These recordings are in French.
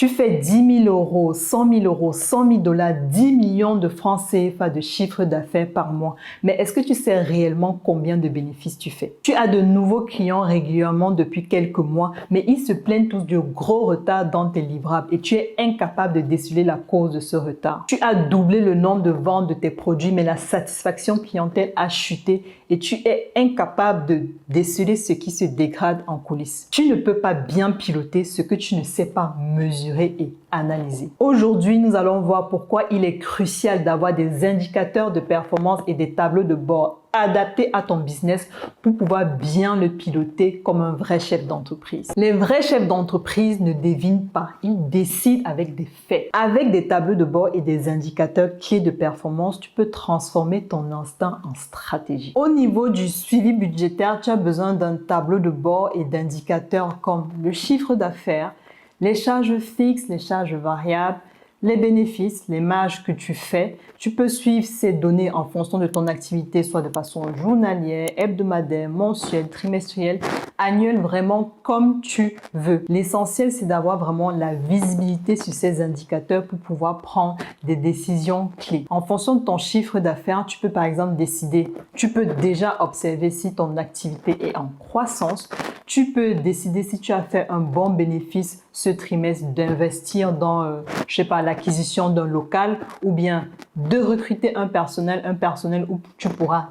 Tu fais 10 000 euros, 100 000 euros, 100 000 dollars, 10 millions de francs CFA de chiffre d'affaires par mois. Mais est-ce que tu sais réellement combien de bénéfices tu fais? Tu as de nouveaux clients régulièrement depuis quelques mois, mais ils se plaignent tous du gros retard dans tes livrables et tu es incapable de déceler la cause de ce retard. Tu as doublé le nombre de ventes de tes produits, mais la satisfaction clientèle a chuté et tu es incapable de déceler ce qui se dégrade en coulisses. Tu ne peux pas bien piloter ce que tu ne sais pas mesurer et analyser. Aujourd'hui, nous allons voir pourquoi il est crucial d'avoir des indicateurs de performance et des tableaux de bord adaptés à ton business pour pouvoir bien le piloter comme un vrai chef d'entreprise. Les vrais chefs d'entreprise ne devinent pas, ils décident avec des faits. Avec des tableaux de bord et des indicateurs clés de performance, tu peux transformer ton instinct en stratégie. Au niveau du suivi budgétaire, tu as besoin d'un tableau de bord et d'indicateurs comme le chiffre d'affaires, les charges fixes, les charges variables, les bénéfices, les marges que tu fais. Tu peux suivre ces données en fonction de ton activité, soit de façon journalière, hebdomadaire, mensuelle, trimestrielle, annuelle, vraiment comme tu veux. L'essentiel, c'est d'avoir vraiment la visibilité sur ces indicateurs pour pouvoir prendre des décisions clés. En fonction de ton chiffre d'affaires, tu peux par exemple décider, tu peux déjà observer si ton activité est en croissance. Tu peux décider si tu as fait un bon bénéfice ce trimestre d'investir dans, je sais pas, l'acquisition d'un local ou bien de recruter un personnel où tu pourras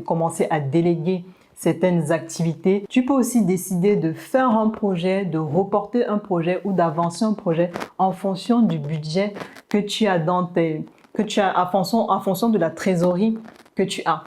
commencer à déléguer certaines activités. Tu peux aussi décider de faire un projet, de reporter un projet ou d'avancer un projet en fonction du budget que tu as en fonction de la trésorerie que tu as.